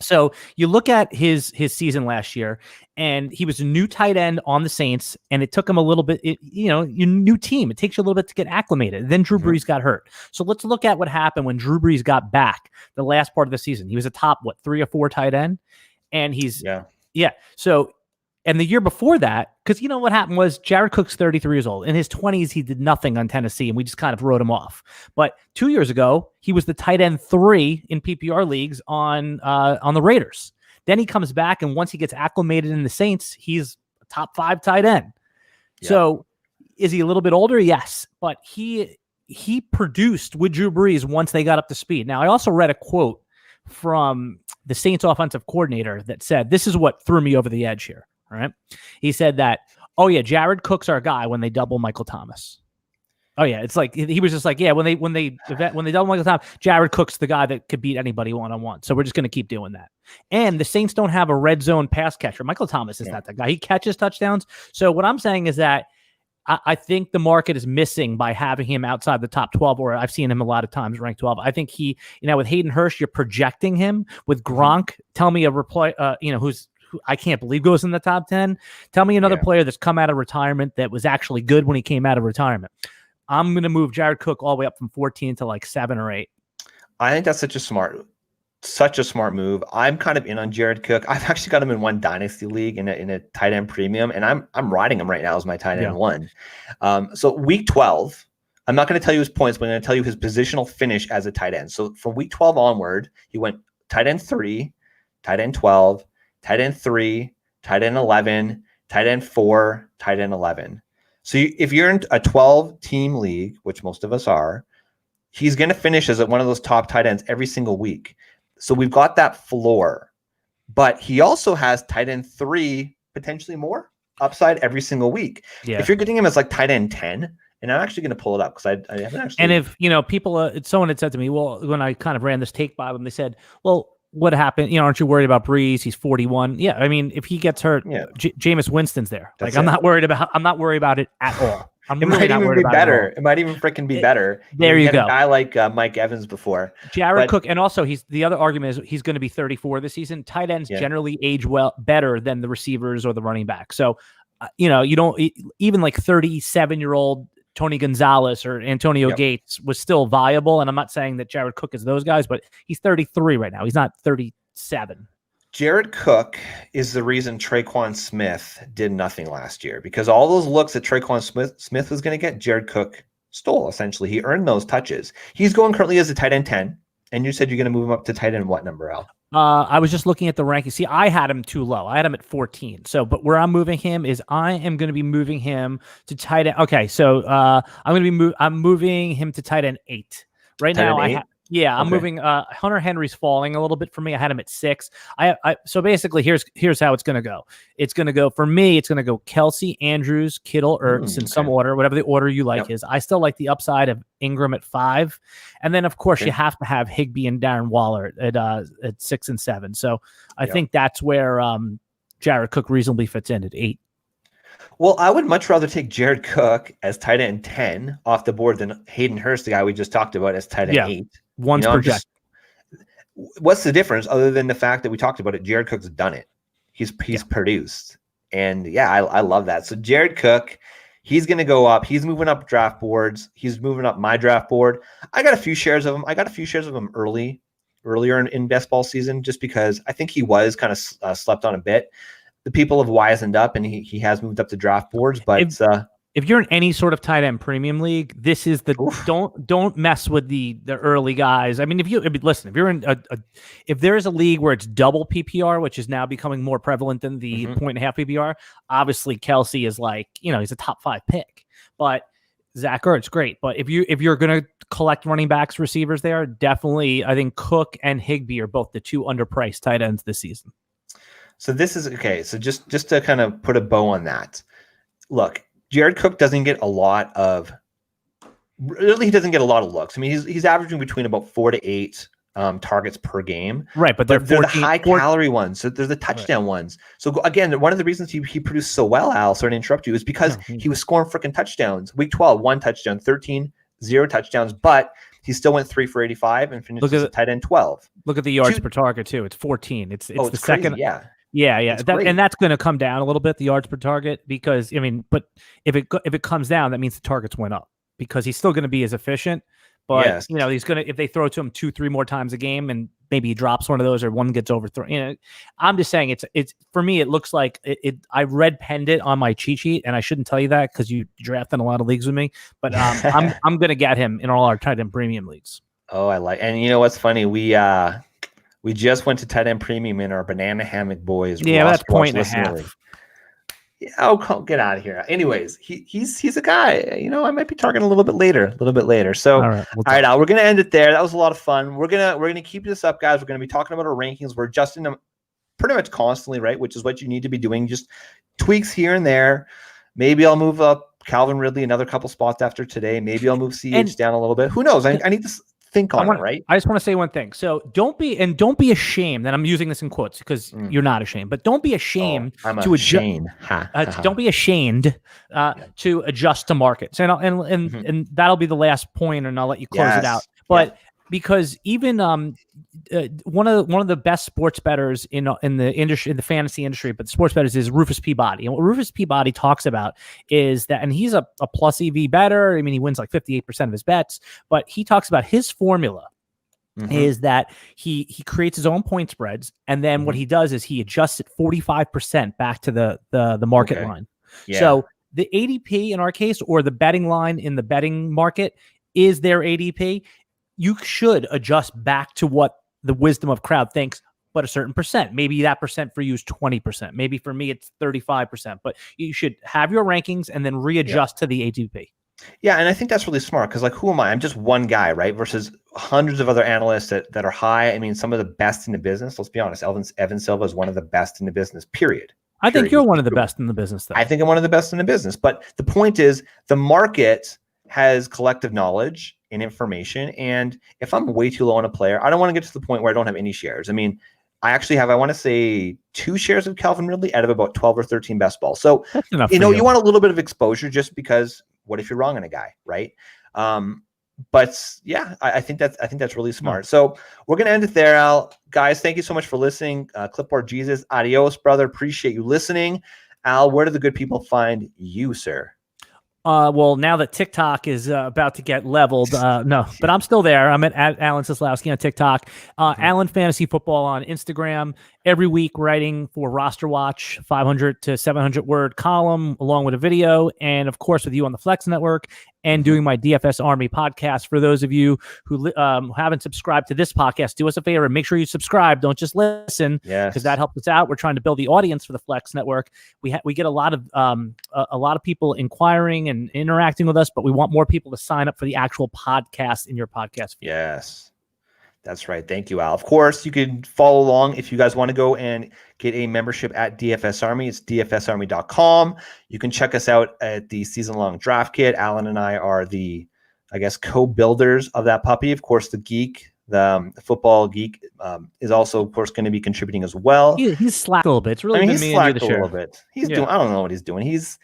So you look at his season last year, and he was a new tight end on the Saints, and it took him a little bit, your new team. It takes you a little bit to get acclimated. Then Drew Brees got hurt. So let's look at what happened when Drew Brees got back the last part of the season. He was a top, 3 or 4 tight end, and he's So, and the year before that, because what happened was Jared Cook's 33 years old. In his 20s, he did nothing on Tennessee, and we just kind of wrote him off. But 2 years ago, he was the tight end 3 in PPR leagues on the Raiders. Then he comes back, and once he gets acclimated in the Saints, he's a top 5 tight end. Yeah. So is he a little bit older? Yes. But he he produced with Drew Brees once they got up to speed. Now, I also read a quote from the Saints offensive coordinator that said, this is what threw me over the edge here. All right. He said that, oh yeah, Jared Cook's our guy when they double Michael Thomas. Oh yeah, it's like he was just like, yeah, when they double Michael Thomas, Jared Cook's the guy that could beat anybody one-on-one. So we're just going to keep doing that. And the Saints don't have a red zone pass catcher. Michael Thomas is not that guy. He catches touchdowns. So what I'm saying is that I think the market is missing by having him outside the top 12, or I've seen him a lot of times ranked 12. I think he, with Hayden Hurst, you're projecting him. With Gronk, tell me a reply, who I can't believe goes in the top 10. Tell me another player that's come out of retirement that was actually good when he came out of retirement. I'm going to move Jared Cook all the way up from 14 to like 7 or 8. I think that's such a smart move. I'm kind of in on Jared Cook. I've actually got him in one dynasty league in a tight end premium, and I'm riding him right now as my tight end one. So week 12, I'm not going to tell you his points, but I'm going to tell you his positional finish as a tight end. So from week 12 onward, he went tight end 3, tight end 12, tight end 3, tight end 11, tight end 4, tight end 11. So if you're in a 12-team league, which most of us are, he's going to finish as one of those top tight ends every single week. So we've got that floor. But he also has tight end 3, potentially more, upside every single week. Yeah. If you're getting him as like tight end 10, and I'm actually going to pull it up because I haven't actually. And if, people, someone had said to me, well, when I kind of ran this take by them, they said, well, what happened? Aren't you worried about Breeze? He's 41. Yeah, I mean, if he gets hurt, Jameis Winston's there. That's I'm not worried about it at all. It might even be better. It might even freaking be better. There you go. A guy like Mike Evans before. Jared Cook, and also the other argument is he's going to be 34 this season. Tight ends generally age better than the receivers or the running back. So, you don't even like 37-year-old Tony Gonzalez or Antonio Gates was still viable. And I'm not saying that Jared Cook is those guys, but he's 33 right now. He's not 37. Jared Cook is the reason Tre'Quan Smith did nothing last year, because all those looks that Tre'Quan Smith was going to get, Jared Cook stole, essentially. He earned those touches. He's going currently as a tight end 10, and you said you're going to move him up to tight end what number, Al? I was just looking at the rankings. See, I had him too low. I had him at 14. So, but where I'm moving him is I am going to be moving him to tight end. Okay, so I'm moving him to tight end 8 right now. I'm moving. Hunter Henry's falling a little bit for me. I had him at 6. So basically, here's how it's going to go. It's going to go for me. It's going to go Kelsey, Andrews, Kittle, Ertz in some order, whatever the order you like is. I still like the upside of Ingram at 5, and then of course you have to have Higbee and Darren Waller at 6 and 7. So I think that's where Jared Cook reasonably fits in at 8. Well, I would much rather take Jared Cook as tight end 10 off the board than Hayden Hurst, the guy we just talked about, as tight end 8. One's projected. What's the difference other than the fact that we talked about it? Jared Cook's done it. He's produced. And I love that. So Jared Cook, he's going to go up. He's moving up draft boards. He's moving up my draft board. I got a few shares of him. I got a few shares of him earlier in best ball season, just because I think he was kind of slept on a bit. The people have wisened up, and he has moved up the draft boards. But if you're in any sort of tight end premium league, this is the don't mess with the early guys. I mean, if you're in if there is a league where it's double PPR, which is now becoming more prevalent than the 1.5 PPR, obviously Kelsey is like, he's a top 5 pick. But Zach Ertz, great. But if you're gonna collect running backs, receivers, there definitely, I think Cook and Higbee are both the 2 underpriced tight ends this season. So this is okay. So just to kind of put a bow on that, look, Jared Cook doesn't get a lot of looks. I mean, he's averaging between about 4 to 8 targets per game. Right, but they're the high calorie ones. So they're the touchdown ones. So again, one of the reasons he produced so well, Al, sorry to interrupt you, is because he was scoring freaking touchdowns. Week 12, 1 touchdown, 13, 0 touchdowns, but he still went 3 for 85 and finished as a tight end 12. Look at the yards per target too. It's 14. It's the crazy, second. Yeah. Yeah. And that's going to come down a little bit, the yards per target, because but if it comes down, that means the targets went up, because he's still going to be as efficient. But he's going to, if they throw to him 2-3 more times a game and maybe he drops one of those or one gets overthrown, I'm just saying it's for me, it looks like I red penned it on my cheat sheet, and I shouldn't tell you that because you draft in a lot of leagues with me, but I'm going to get him in all our tight end premium leagues. Oh, and you know what's funny? We just went to tight end premium in our banana hammock boys. Yeah, that's 1.5. Oh, get out of here. Anyways, he's a guy. I might be targeting a little bit later. So, all right, Al, we're gonna end it there. That was a lot of fun. We're gonna keep this up, guys. We're gonna be talking about our rankings. We're adjusting them pretty much constantly, right? Which is what you need to be doing. Just tweaks here and there. Maybe I'll move up Calvin Ridley another couple spots after today. Maybe I'll move CH down a little bit. Who knows? I need to think on it, right? I just want to say one thing. So don't be ashamed that I'm using this in quotes because you're not ashamed, but don't be ashamed to adjust. Don't be ashamed to adjust to markets. And that'll be the last point, and I'll let you close it out. But because even one of the best sports bettors in the industry, in the fantasy industry, but the sports bettors is Rufus Peabody. And what Rufus Peabody talks about is that, and he's a plus EV better. I mean, he wins like 58% of his bets, but he talks about his formula is that he creates his own point spreads, and then what he does is he adjusts it 45% back to the market line. Yeah. So the ADP in our case, or the betting line in the betting market, is their ADP. You should adjust back to what the wisdom of crowd thinks, but a certain percent. Maybe that percent for you is 20%. Maybe for me, it's 35%. But you should have your rankings and then readjust to the ADP. Yeah, and I think that's really smart because, like, who am I? I'm just one guy, right? Versus hundreds of other analysts that are high. I mean, some of the best in the business. Let's be honest. Evan Silva is one of the best in the business, period. I think you're one of the best in the business, though. I think I'm one of the best in the business. But the point is, the market has collective knowledge and information. And if I'm way too low on a player, I don't want to get to the point where I don't have any shares. I mean, I actually have, I want to say, 2 shares of Calvin Ridley out of about 12 or 13 best balls. So, you want a little bit of exposure just because what if you're wrong on a guy, right? But yeah, I think that's really smart. So we're going to end it there, Al. Guys, thank you so much for listening. Clipboard Jesus, adios, brother. Appreciate you listening. Al, where do the good people find you, sir? Well, now that TikTok is about to get leveled, no, but I'm still there. I'm at Alan Seslowski on TikTok, Alan Fantasy Football on Instagram. Every week writing for Roster Watch, 500 to 700 word column, along with a video, and of course with you on the Flex Network, and doing my DFS Army podcast. For those of you who haven't subscribed to this podcast, do us a favor and make sure you subscribe. Don't just listen, because that helps us out. We're trying to build the audience for the Flex Network. We get a lot of people inquiring and interacting with us, but we want more people to sign up for the actual podcast in your podcast feed. Yes. That's right. Thank you, Al. Of course, you can follow along if you guys want to go and get a membership at DFS Army. It's dfsarmy.com. You can check us out at the season-long draft kit. Alan and I are the, co-builders of that puppy. Of course, the geek, the football geek, is also, of course, going to be contributing as well. He's slacked a little bit. It's really he's slacked a little bit. He's doing. I don't know what he's doing. He's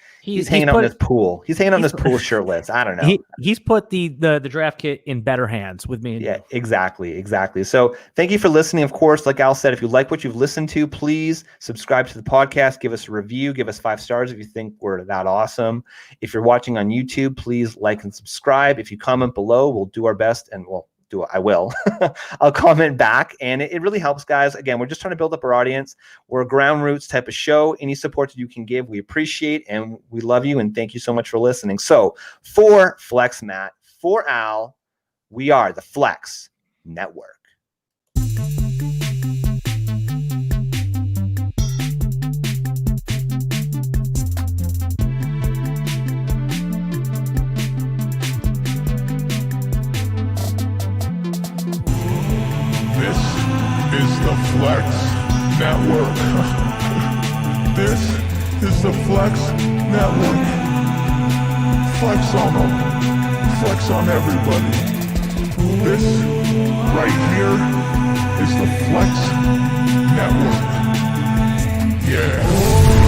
hanging out in his pool. He's hanging out in his pool shirtless. I don't know. He's put the draft kit in better hands with me. Yeah, exactly. So thank you for listening. Of course, like Al said, if you like what you've listened to, please subscribe to the podcast. Give us a review. Give us 5 stars if you think we're that awesome. If you're watching on YouTube, please like and subscribe. If you comment below, we'll do our best, and I will. I'll comment back, and it really helps, guys. Again, we're just trying to build up our audience. We're a ground roots type of show. Any support that you can give, we appreciate, and we love you, and thank you so much for listening. So for Flex Matt, for Al, we are the Flex Network. The Flex Network. This is the Flex Network. Flex on them. Flex on everybody. This right here is the Flex Network. Yeah.